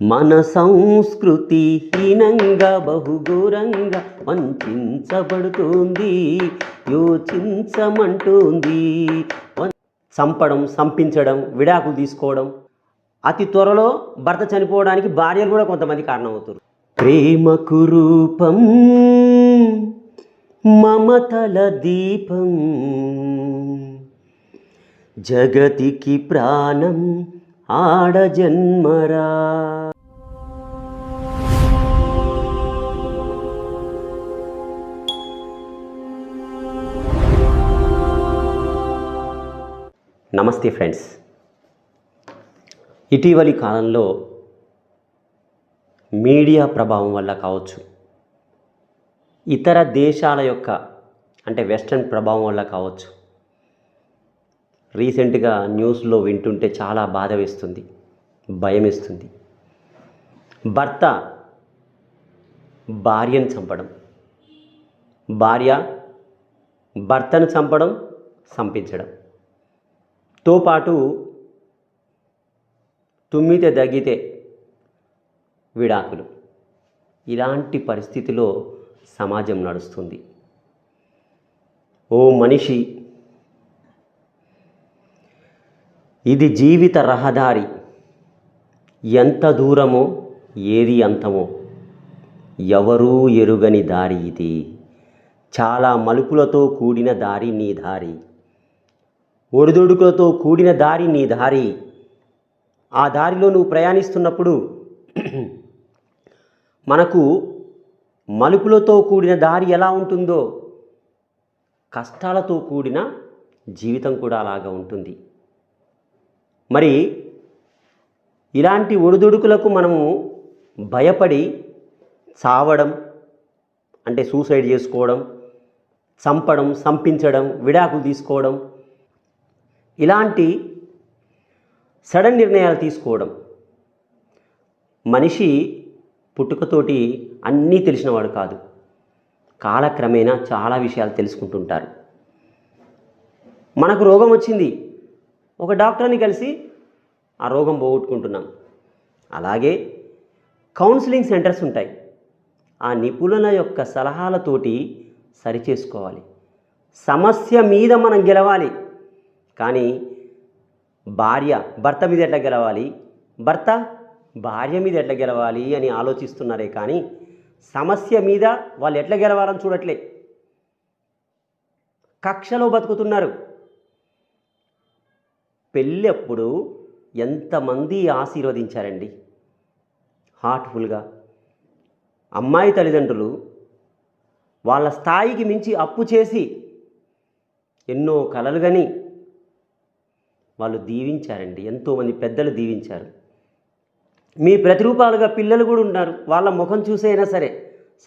మన సంస్కృతి హీనంగా బహుఘోరంగా వంచబడుతోంది, యోచించమంటోంది. చంపడం, సంపించడం, విడాకులు తీసుకోవడం, అతి త్వరలో భర్త చనిపోవడానికి భార్యలు కూడా కొంతమంది కారణమవుతారు. ప్రేమకు రూపం మమతల దీపం, జగతికి ప్రాణం ఆడ జన్మరా. నమస్తే ఫ్రెండ్స్. ఇటీవలి కాలంలో మీడియా ప్రభావం వల్ల కావచ్చు, ఇతర దేశాల యొక్క అంటే వెస్ట్రన్ ప్రభావం వల్ల కావచ్చు, రీసెంట్గా న్యూస్లో వింటుంటే చాలా బాధ వేస్తుంది, భయం వేస్తుంది. భర్త భార్యను చంపడం, భార్య భర్తను చంపడం, సంపించడంతో పాటు తుమ్మితే దగ్గితే విడాకులు, ఇలాంటి పరిస్థితిలో సమాజం నడుస్తుంది. ఓ మనిషి, ఇది జీవిత రహదారి. ఎంత దూరమో ఏది అంతమో ఎవరూ ఎరుగని దారి ఇది. చాలా మలుపులతో కూడిన దారి నీ దారి, ఒడిదొడుకులతో కూడిన దారి నీ దారి. ఆ దారిలో నువ్వు ప్రయాణిస్తున్నప్పుడు మనకు మలుపులతో కూడిన దారి ఎలా ఉంటుందో, కష్టాలతో కూడిన జీవితం కూడా అలాగా ఉంటుంది. మరి ఇలాంటి ఒడిదుడుకులకు మనము భయపడి చావడం అంటే సూసైడ్ చేసుకోవడం, చంపడం, సంపించడం, విడాకులు తీసుకోవడం, ఇలాంటి సడన్ నిర్ణయాలు తీసుకోవడం. మనిషి పుట్టుకతోటి అన్నీ తెలిసినవాడు కాదు. కాలక్రమేణా చాలా విషయాలు తెలుసుకుంటుంటారు. మనకు రోగం వచ్చింది, ఒక డాక్టర్ని కలిసి ఆ రోగం పోగొట్టుకుంటున్నాం. అలాగే కౌన్సిలింగ్ సెంటర్స్ ఉంటాయి. ఆ నిపుణుల యొక్క సలహాలతోటి సరిచేసుకోవాలి. సమస్య మీద మనం గెలవాలి. కానీ భార్య భర్త మీద ఎట్లా గెలవాలి, భర్త భార్య మీద ఎట్లా గెలవాలి అని ఆలోచిస్తున్నారే కానీ సమస్య మీద వాళ్ళు ఎట్లా గెలవాలని చూడట్లే. కక్షలో బతుకుతున్నారు. పెళ్ళి అప్పుడు ఎంతమంది ఆశీర్వదించారండి హార్ట్ఫుల్గా. అమ్మాయి తల్లిదండ్రులు వాళ్ళ స్థాయికి మించి అప్పు చేసి ఎన్నో కలలు గని వాళ్ళు దీవించారండి. ఎంతోమంది పెద్దలు దీవించారు. మీ ప్రతిరూపాలుగా పిల్లలు కూడా ఉన్నారు. వాళ్ళ ముఖం చూసైనా సరే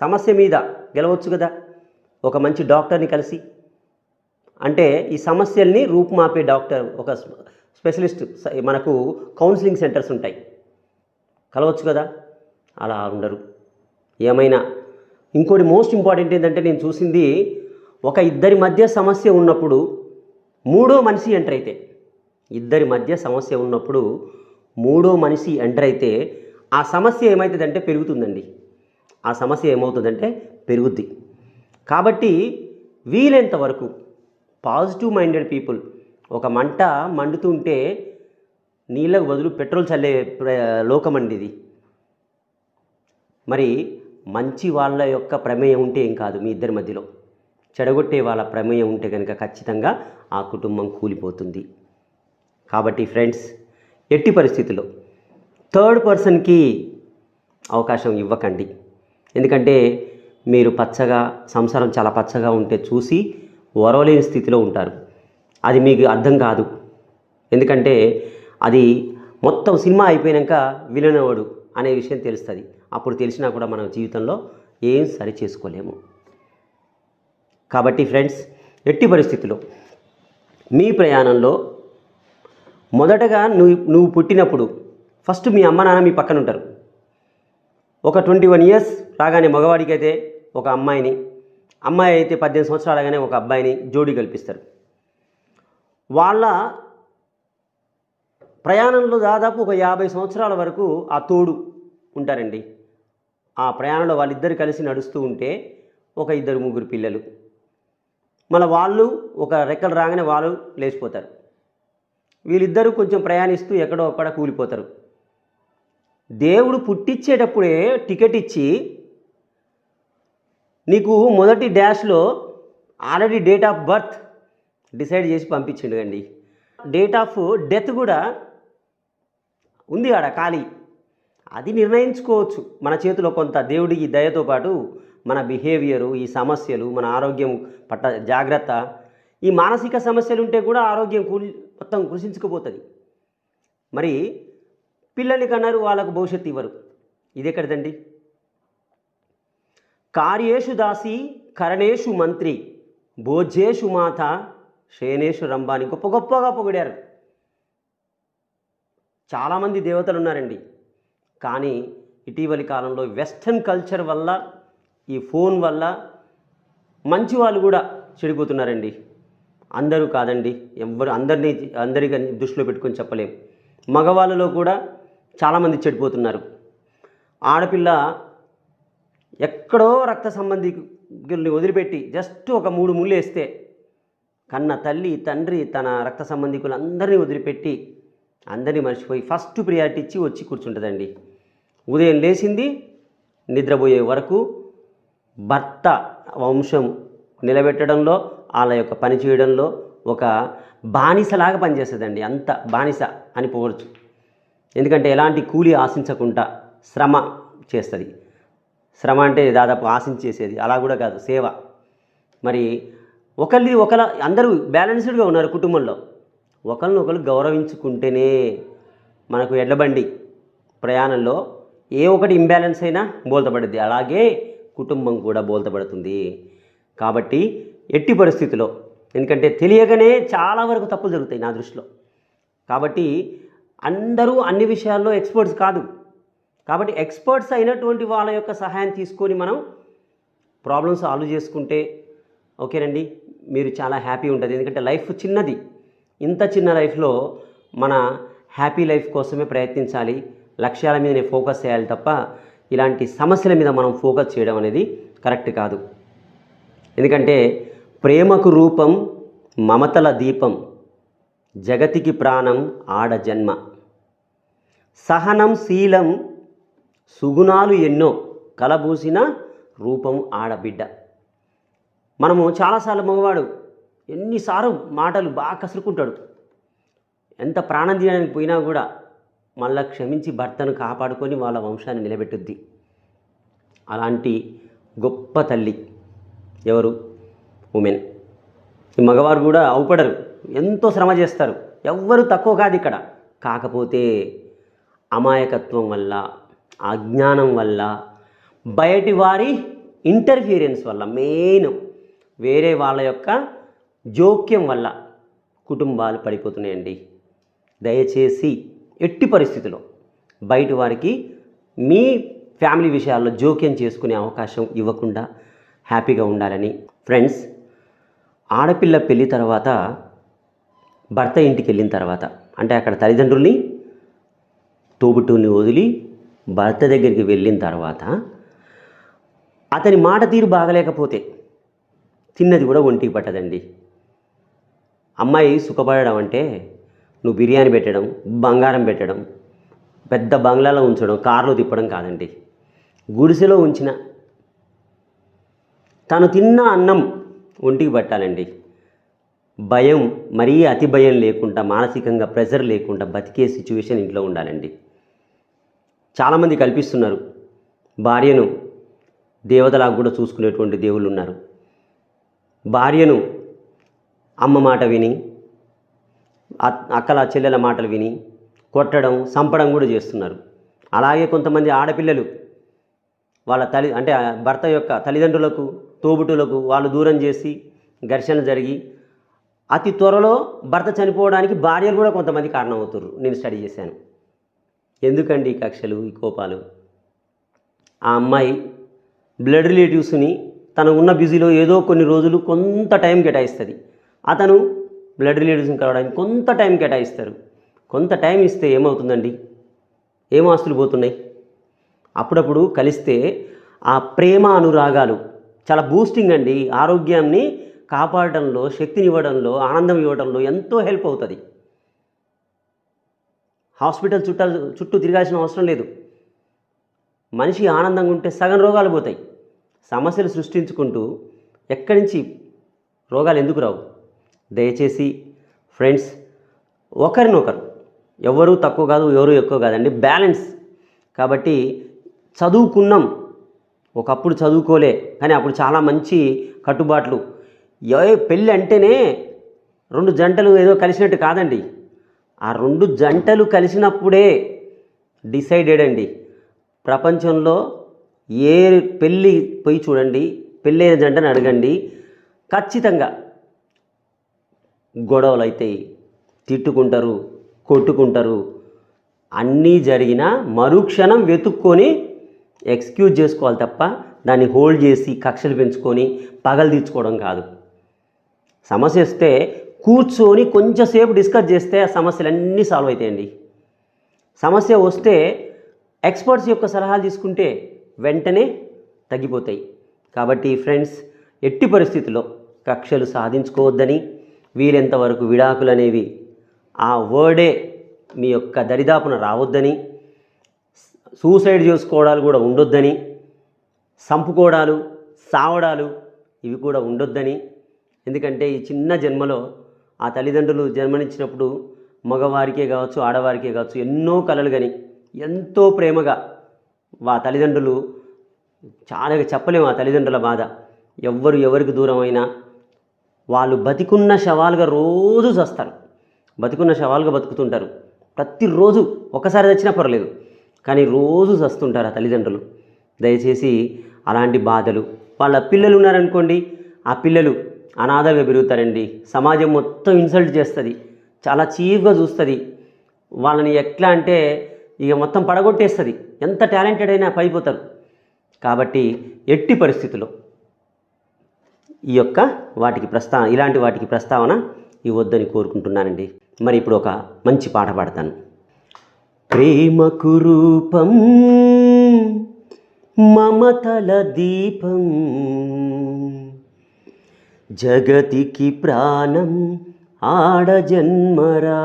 సమస్య మీద గెలవచ్చు కదా, ఒక మంచి డాక్టర్ని కలిసి. అంటే ఈ సమస్యల్ని రూపుమాపే డాక్టర్, ఒక స్పెషలిస్ట్, మనకు కౌన్సిలింగ్ సెంటర్స్ ఉంటాయి, కలవచ్చు కదా. అలా ఉండరు. ఏమైనా ఇంకోటి మోస్ట్ ఇంపార్టెంట్ ఏంటంటే, నేను చూసింది, ఒక ఇద్దరి మధ్య సమస్య ఉన్నప్పుడు మూడో మనిషి ఎంటర్ అయితే, ఇద్దరి మధ్య సమస్య ఉన్నప్పుడు మూడో మనిషి ఎంటర్ అయితే ఆ సమస్య ఏమవుతుందంటే పెరుగుతుందండి. ఆ సమస్య ఏమవుతుందంటే పెరుగుద్ది. కాబట్టి వీలైనంత వరకు పాజిటివ్ మైండెడ్ పీపుల్, ఒక మంట మండుతుంటే నీళ్ళకు బదులు పెట్రోల్ చల్లే లోకం అండి ఇది. మరి మంచి వాళ్ళ యొక్క ప్రమేయం ఉంటే ఏం కాదు మీ ఇద్దరి మధ్యలో, చెడగొట్టే వాళ్ళ ప్రమేయం ఉంటే కనుక ఖచ్చితంగా ఆ కుటుంబం కూలిపోతుంది. కాబట్టి ఫ్రెండ్స్, ఎట్టి పరిస్థితుల్లో థర్డ్ పర్సన్కి అవకాశం ఇవ్వకండి. ఎందుకంటే మీరు పచ్చగా, సంసారం చాలా పచ్చగా ఉంటే చూసి ఓర్వలేని స్థితిలో ఉంటారు. అది మీకు అర్థం కాదు. ఎందుకంటే అది మొత్తం సినిమా అయిపోయాక విలనవాడు అనే విషయం తెలుస్తుంది. అప్పుడు తెలిసినా కూడా మనం జీవితంలో ఏం సరి చేసుకోలేము. కాబట్టి ఫ్రెండ్స్, ఎట్టి పరిస్థితుల్లో మీ ప్రయాణంలో మొదటగా నువ్వు పుట్టినప్పుడు ఫస్ట్ మీ అమ్మ నాన్న మీ పక్కన ఉంటారు. ఒక 21 years రాగానే మగవాడికి అయితే ఒక అమ్మాయిని, అమ్మాయి అయితే 18 సంవత్సరాలు రాగానే ఒక అబ్బాయిని జోడీ కల్పిస్తారు. వాళ్ళ ప్రయాణంలో దాదాపు ఒక 50 సంవత్సరాల వరకు ఆ తోడు ఉంటారండి. ఆ ప్రయాణంలో వాళ్ళిద్దరు కలిసి నడుస్తూ ఉంటే ఒక 2-3 పిల్లలు, మళ్ళీ వాళ్ళు ఒక రెక్కలు రాగానే వాళ్ళు లేచిపోతారు. వీళ్ళిద్దరూ కొంచెం ప్రయాణిస్తూ ఎక్కడో అక్కడ కూలిపోతారు. దేవుడు పుట్టించేటప్పుడే టికెట్ ఇచ్చి నీకు మొదటి డాష్లో already date of birth decide చేసి పంపించిండు అండి. డేట్ ఆఫ్ డెత్ కూడా ఉంది ఆడ ఖాళీ. అది నిర్ణయించుకోవచ్చు మన చేతిలో. కొంత దేవుడికి దయతో పాటు మన బిహేవియరు, ఈ సమస్యలు, మన ఆరోగ్యం పట్ల జాగ్రత్త, ఈ మానసిక సమస్యలు ఉంటే కూడా ఆరోగ్యం మొత్తం కృషించుకుపోతుంది. మరి పిల్లల్ని కన్నారు, వాళ్ళకు భవిష్యత్తు ఇవ్వరు. ఇది ఎక్కడిదండి? కార్యేషు దాసి కరణేషు మంత్రి భోజ్యేషు మాత శయనేషు రంభాని గొప్ప గొప్పగా పొగిడారు. చాలామంది దేవతలు ఉన్నారండి. కానీ ఇటీవలి కాలంలో వెస్టర్న్ కల్చర్ వల్ల, ఈ ఫోన్ వల్ల మంచి వాళ్ళు కూడా చెడిపోతున్నారండి. అందరూ కాదండి, ఎవరు అందరికీ దృష్టిలో పెట్టుకొని చెప్పలేం. మగవాళ్ళలో కూడా చాలామంది చెడిపోతున్నారు. ఆడపిల్ల ఎక్కడో రక్త సంబంధికుల్ని వదిలిపెట్టి జస్ట్ ఒక 3 ముళ్ళు వేస్తే కన్న తల్లి తండ్రి తన రక్త సంబంధికులందరినీ వదిలిపెట్టి అందరినీ మర్చిపోయి ఫస్ట్ ప్రియారిటీ ఇచ్చి వచ్చి కూర్చుంటుందండి. ఉదయం లేచింది నిద్రపోయే వరకు భర్త వంశం నిలబెట్టడంలో, వాళ్ళ యొక్క పని చేయడంలో ఒక బానిసలాగా పనిచేస్తుందండి. అంత బానిస అని పోవచ్చు. ఎందుకంటే ఎలాంటి కూలి ఆశించకుండా శ్రమ చేస్తుంది. శ్రమ అంటే దాదాపు ఆశించేసేది, అలా కూడా కాదు, సేవ. మరి ఒకళ్ళ అందరూ బ్యాలెన్స్డ్గా ఉన్నారు కుటుంబంలో. ఒకరినొకరు గౌరవించుకుంటేనే మనకు ఎడ్లబండి ప్రయాణంలో ఏ ఒకటి ఇంబ్యాలెన్స్ అయినా బోల్తపడుద్ది. అలాగే కుటుంబం కూడా బోల్తపడుతుంది. కాబట్టి ఎట్టి పరిస్థితిలో, ఎందుకంటే తెలియగానే చాలా వరకు తప్పులు జరుగుతాయి నా దృష్టిలో. కాబట్టి అందరూ అన్ని విషయాల్లో ఎక్స్పర్ట్స్ కాదు. కాబట్టి ఎక్స్పర్ట్స్ అయినటువంటి వాళ్ళ యొక్క సహాయం తీసుకొని మనం ప్రాబ్లమ్స్ సాల్వ్ చేసుకుంటే ఓకేనండి, మీరు చాలా హ్యాపీ ఉంటుంది. ఎందుకంటే లైఫ్ చిన్నది. ఇంత చిన్న లైఫ్లో మన హ్యాపీ లైఫ్ కోసమే ప్రయత్నించాలి. లక్ష్యాల మీదనే ఫోకస్ చేయాలి తప్ప ఇలాంటి సమస్యల మీద మనం ఫోకస్ చేయడం అనేది కరెక్ట్ కాదు. ఎందుకంటే ప్రేమకు రూపం మమతల దీపం, జగతికి ప్రాణం ఆడ జన్మ, సహనం శీలం సుగుణాలు ఎన్నో కలబూసిన రూపం ఆడబిడ్డ. మనము చాలాసార్లు మగవాడు ఎన్నిసార్లు మాటలు బాగా కసురుకుంటాడు. ఎంత ప్రాణం తీయడానికి పోయినా కూడా మళ్ళా క్షమించి భర్తను కాపాడుకొని వాళ్ళ వంశాన్ని నిలబెట్టుద్ది. అలాంటి గొప్ప తల్లి ఎవరు? ఉమెన్. ఈ మగవారు కూడా అవుపడరు, ఎంతో శ్రమ చేస్తారు. ఎవ్వరు తక్కువ కాదు ఇక్కడ. కాకపోతే అమాయకత్వం వల్ల, అజ్ఞానం వల్ల, బయటి వారి ఇంటర్ఫీరెన్స్ వల్ల, మెయిన్ వేరే వాళ్ళ యొక్క జోక్యం వల్ల కుటుంబాలు పడిపోతున్నాయండి. దయచేసి ఎట్టి పరిస్థితిలో బయట వారికి మీ ఫ్యామిలీ విషయాల్లో జోక్యం చేసుకునే అవకాశం ఇవ్వకుండా హ్యాపీగా ఉండాలని. ఫ్రెండ్స్, ఆడపిల్ల పెళ్ళి తర్వాత భర్త ఇంటికి వెళ్ళిన తర్వాత, అంటే అక్కడ తల్లిదండ్రుల్ని తోబుట్టుని వదిలి భర్త దగ్గరికి వెళ్ళిన తర్వాత అతని మాట తీరు బాగలేకపోతే తిన్నది కూడా ఒంటికి పట్టదండి. అమ్మాయి సుఖపడడం అంటే నువ్వు బిర్యానీ పెట్టడం, బంగారం పెట్టడం, పెద్ద బంగ్లాలో ఉంచడం, కారులో తిప్పడం కాదండి. గుడిసెలో ఉంచిన తను తిన్న అన్నం ఒంటికి పట్టాలండి. భయం, మరీ అతి భయం లేకుండా, మానసికంగా ప్రెజర్ లేకుండా బతికే సిచ్యువేషన్ ఇంట్లో ఉండాలండి. చాలామంది కల్పిస్తున్నారు భార్యను దేవతలాగా కూడా చూసుకునేటువంటి దేవుళ్ళు ఉన్నారు. భార్యను అమ్మ మాట విని, అక్కల చెల్లెల మాటలు విని కొట్టడం, చంపడం కూడా చేస్తున్నారు. అలాగే కొంతమంది ఆడపిల్లలు వాళ్ళ అంటే భర్త యొక్క తల్లిదండ్రులకు, తోబుట్టులకు వాళ్ళు దూరం చేసి ఘర్షణ జరిగి అతి త్వరలో భర్త చనిపోవడానికి భార్యలు కూడా కొంతమంది కారణం అవుతున్నారు. నేను స్టడీ చేశాను. ఎందుకండి ఈ కక్షలు, ఈ కోపాలు? ఆ అమ్మాయి బ్లడ్ రిలేటివ్స్ని తను ఉన్న బిజీలో ఏదో కొన్ని రోజులు కొంత టైం కేటాయిస్తుంది. అతను బ్లడ్ రిలేటివ్స్ని కలవడానికి కొంత టైం కేటాయిస్తారు. కొంత టైం ఇస్తే ఏమవుతుందండి? ఏం ఆస్తులు పోతున్నాయి? అప్పుడప్పుడు కలిస్తే ఆ ప్రేమ అనురాగాలు చాలా బూస్టింగ్ అండి. ఆరోగ్యాన్ని కాపాడడంలో, శక్తినివ్వడంలో, ఆనందం ఇవ్వడంలో ఎంతో హెల్ప్ అవుతుంది. హాస్పిటల్ చుట్టూ తిరగాల్సిన అవసరం లేదు. మనిషి ఆనందంగా ఉంటే సగం రోగాలు పోతాయి. సమస్యలు సృష్టించుకుంటూ ఎక్కడి నుంచి రోగాలు ఎందుకు రావు? దయచేసి ఫ్రెండ్స్, ఒకరినొకరు, ఎవరు తక్కువ కాదు, ఎవరు ఎక్కువ కాదండి, బ్యాలెన్స్. కాబట్టి చదువుకున్నాం, ఒకప్పుడు చదువుకోలే, కానీ అప్పుడు చాలా మంచి కట్టుబాట్లు. పెళ్ళి అంటేనే 2 జంటలు ఏదో కలిసినట్టు కాదండి. ఆ 2 జంటలు కలిసినప్పుడే డిసైడెడ్ అండి. ప్రపంచంలో ఏ పెళ్ళి పోయి చూడండి, పెళ్ళైన జంటని అడగండి, ఖచ్చితంగా గొడవలు అవుతాయి, తిట్టుకుంటారు, కొట్టుకుంటారు. అన్నీ జరిగినా మరుక్షణం వెతుక్కొని ఎక్స్క్యూజ్ చేసుకోవాలి తప్ప దాన్ని హోల్డ్ చేసి కక్షలు పెంచుకొని పగలు తీర్చుకోవడం కాదు. సమస్య వస్తే కూర్చొని కొంచెంసేపు డిస్కస్ చేస్తే ఆ సమస్యలన్నీ సాల్వ్ అవుతాయండి. సమస్య వస్తే ఎక్స్పర్ట్స్ యొక్క సలహాలు తీసుకుంటే వెంటనే తగ్గిపోతాయి. కాబట్టి ఫ్రెండ్స్, ఎట్టి పరిస్థితుల్లో కక్షలు సాధించుకోవద్దని, వీలెంతవరకు విడాకులు అనేవి ఆ వర్డే మీ యొక్క దరిదాపున రావద్దని, సూసైడ్ చేసుకోవడాలు కూడా ఉండొద్దని, సంపుకోవడాలు, సావడాలు ఇవి కూడా ఉండొద్దని. ఎందుకంటే ఈ చిన్న జన్మలో ఆ తల్లిదండ్రులు జన్మనిచ్చినప్పుడు మగవారికే కావచ్చు, ఆడవారికే కావచ్చు, ఎన్నో కలలు కానీ ఎంతో ప్రేమగా తల్లిదండ్రులు, చాలా చెప్పలేము ఆ తల్లిదండ్రుల బాధ. ఎవరికి దూరమైనా వాళ్ళు బతికున్న శవాలుగా రోజు చస్తారు, బతికున్న శవాలుగా బతుకుతుంటారు. ప్రతిరోజు ఒకసారి చచ్చినా పర్లేదు, కానీ రోజు చస్తుంటారు ఆ తల్లిదండ్రులు. దయచేసి అలాంటి బాధలు, వాళ్ళ పిల్లలు ఉన్నారనుకోండి, ఆ పిల్లలు అనాథలుగా పెరుగుతారండి. సమాజం మొత్తం ఇన్సల్ట్ చేస్తుంది, చాలా చీప్గా చూస్తుంది వాళ్ళని. ఎట్లా అంటే ఇక మొత్తం పడగొట్టేస్తుంది. ఎంత టాలెంటెడ్ అయినా పడిపోతారు. కాబట్టి ఎట్టి పరిస్థితుల్లో ఇలాంటి వాటికి ప్రస్తావన ఇవ్వద్దని కోరుకుంటున్నానండి. మరి ఇప్పుడు ఒక మంచి పాట పాడతాను. ప్రేమకు రూపం మమతల దీపం, జగతికి ప్రాణం ఆడజన్మరా.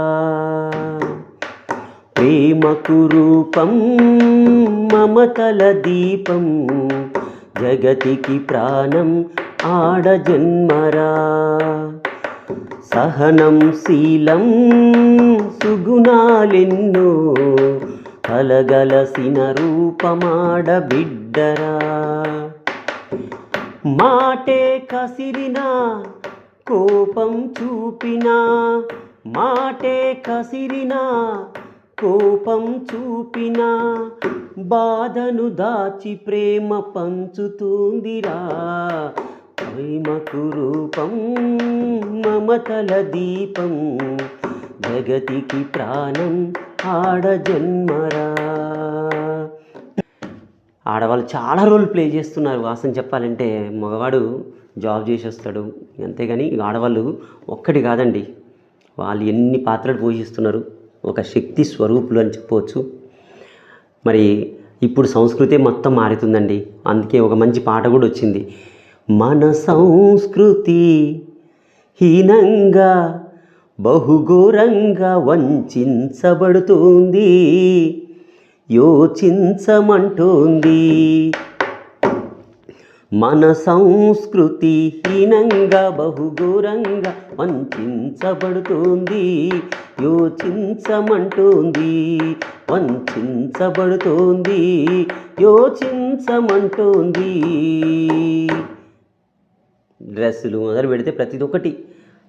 ప్రేమకు రూపం మమతల దీపం, జగతికి ప్రాణం ఆడజన్మరా. సహనం శీలం సుగుణాలెన్నో, కలగలసిన రూపమాడ బిడ్డరా. మాటే కసిరినా కోపం చూపినా, మాటే కసిరినా కోపం చూపినా, బాధను దాచి ప్రేమ పంచుతుందిరా. ప్రేమకు రూపం మమతల దీపం, జగతికి ప్రాణం ఆడజన్మరా. ఆడవాళ్ళు చాలా రోల్ ప్లే చేస్తున్నారు. వాసన చెప్పాలంటే మగవాడు జాబ్ చేసి వస్తాడు అంతేగాని ఆడవాళ్ళు ఒక్కటి కాదండి, వాళ్ళు ఎన్ని పాత్రలు పోషిస్తున్నారు. ఒక శక్తి స్వరూపులు అని చెప్పవచ్చు. మరి ఇప్పుడు సంస్కృతి మొత్తం మారుతుందండి. అందుకే ఒక మంచి పాట కూడా వచ్చింది. మన సంస్కృతి హీనంగా బహుఘోరంగా వంచబడుతుంది, యోచించమంటోంది. మన సంస్కృతి హీనంగా బహుఘోరంగా వంచబడుతుంది, యోచించమంటోంది. వంచబడుతోంది, యోచించమంటోంది. డ్రెస్సులు మొదలు పెడితే ప్రతి ఒక్కటి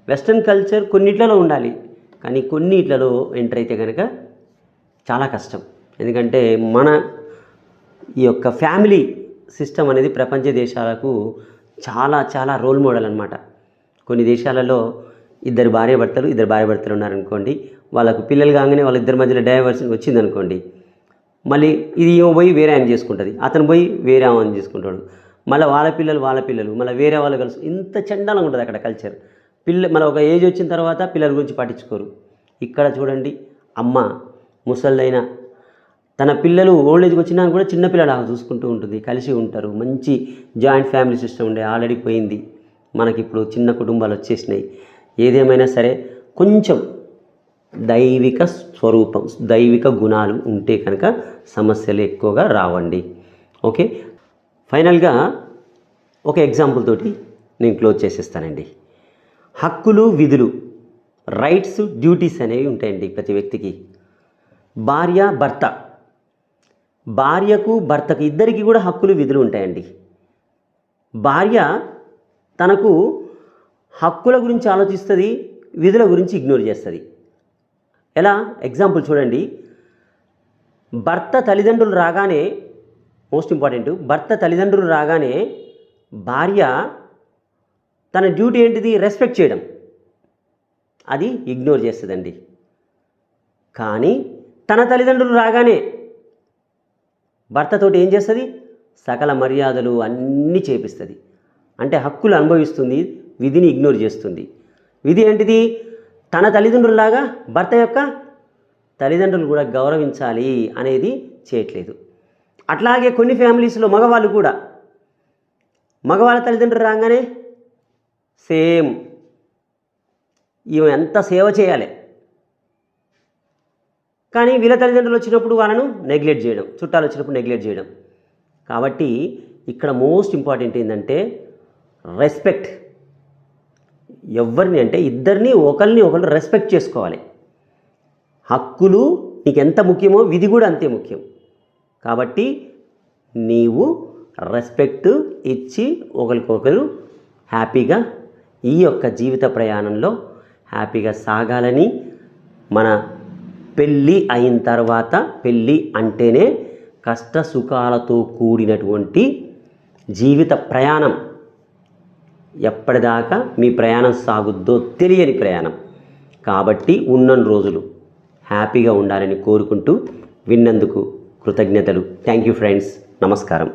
వెస్ట్రన్ కల్చర్ కొన్నిట్లలో ఉండాలి, కానీ కొన్నిట్లలో ఎంటర్ అయితే కనుక చాలా కష్టం. ఎందుకంటే మన ఈ యొక్క ఫ్యామిలీ సిస్టమ్ అనేది ప్రపంచ దేశాలకు చాలా చాలా రోల్ మోడల్ అనమాట. కొన్ని దేశాలలో ఇద్దరు భార్యాభర్తలు ఉన్నారనుకోండి, వాళ్ళకు పిల్లలు కాగానే వాళ్ళిద్దరి మధ్యలో డైవర్షన్ వచ్చిందనుకోండి, మళ్ళీ ఇది ఏమో పోయి వేరే ఆయన చేసుకుంటుంది, అతను పోయి వేరే ఆమెను చేసుకుంటాడు, మళ్ళీ వాళ్ళ పిల్లలు మళ్ళీ వేరే వాళ్ళు కలిసి, ఇంత చండాలంగా ఉంటుంది అక్కడ కల్చర్. మళ్ళీ ఒక ఏజ్ వచ్చిన తర్వాత పిల్లల గురించి పట్టించుకోరు. ఇక్కడ చూడండి, అమ్మ ముసలిదైనా తన పిల్లలు ఓల్డ్ ఏజ్కి వచ్చినా కూడా చిన్నపిల్లలాగా చూసుకుంటూ ఉంటుంది, కలిసి ఉంటారు, మంచి జాయింట్ ఫ్యామిలీ సిస్టమ్ ఉండే, ఆల్రెడీ పోయింది, మనకి ఇప్పుడు చిన్న కుటుంబాలు వచ్చేసినాయి. ఏదేమైనా సరే కొంచెం దైవిక స్వరూపం, దైవిక గుణాలు ఉంటే కనుక సమస్యలు ఎక్కువగా రావండి. ఓకే, ఫైనల్గా ఒక ఎగ్జాంపుల్ తోటి నేను క్లోజ్ చేసేస్తానండి. హక్కులు విధులు, రైట్స్ డ్యూటీస్ అనేవి ఉంటాయండి ప్రతి వ్యక్తికి. భార్య భర్త, భార్యకు భర్తకు ఇద్దరికి కూడా హక్కులు విధులు ఉంటాయండి. భార్య తనకు హక్కుల గురించి ఆలోచిస్తుంది, విధుల గురించి ఇగ్నోర్ చేస్తుంది. ఎలా? ఎగ్జాంపుల్ చూడండి. భర్త తల్లిదండ్రులు రాగానే, మోస్ట్ ఇంపార్టెంట్, భర్త తల్లిదండ్రులు రాగానే భార్య తన డ్యూటీ ఏంటిది? రెస్పెక్ట్ చేయడం. అది ఇగ్నోర్ చేస్తుందండి. కానీ తన తల్లిదండ్రులు రాగానే భర్తతోటి ఏం చేస్తుంది? సకల మర్యాదలు అన్నీ చేపిస్తుంది. అంటే హక్కులు అనుభవిస్తుంది, విధిని ఇగ్నోర్ చేస్తుంది. విధి ఏంటిది? తన తల్లిదండ్రులలాగా భర్త యొక్క తల్లిదండ్రులు కూడా గౌరవించాలి అనేది చేయట్లేదు. అట్లాగే కొన్ని ఫ్యామిలీస్లో మగవాళ్ళు కూడా, మగవాళ్ళ తల్లిదండ్రులు రాగానే సేమ్ ఈమె ఎంత సేవ చేయాలి, కానీ వీళ్ళ తల్లిదండ్రులు వచ్చినప్పుడు వాళ్ళను నెగ్లెక్ట్ చేయడం, చుట్టాలు వచ్చినప్పుడు నెగ్లెక్ట్ చేయడం. కాబట్టి ఇక్కడ మోస్ట్ ఇంపార్టెంట్ ఏంటంటే రెస్పెక్ట్. ఎవరిని అంటే ఇద్దరిని ఒకరు రెస్పెక్ట్ చేసుకోవాలి. హక్కులు నీకు ఎంత ముఖ్యమో విధి కూడా అంతే ముఖ్యం. కాబట్టి నీవు రెస్పెక్ట్ ఇచ్చి ఒకరికొకరు హ్యాపీగా ఈ యొక్క జీవిత ప్రయాణంలో హ్యాపీగా సాగాలని, మన పెళ్ళి అయిన తర్వాత, పెళ్ళి అంటేనే కష్ట సుఖాలతో కూడినటువంటి జీవిత ప్రయాణం. ఎప్పటిదాకా మీ ప్రయాణం సాగుద్దో తెలియని ప్రయాణం. కాబట్టి ఉన్న రోజులు హ్యాపీగా ఉండాలని కోరుకుంటూ విన్నందుకు కృతజ్ఞతలు. Thank you friends. నమస్కారం.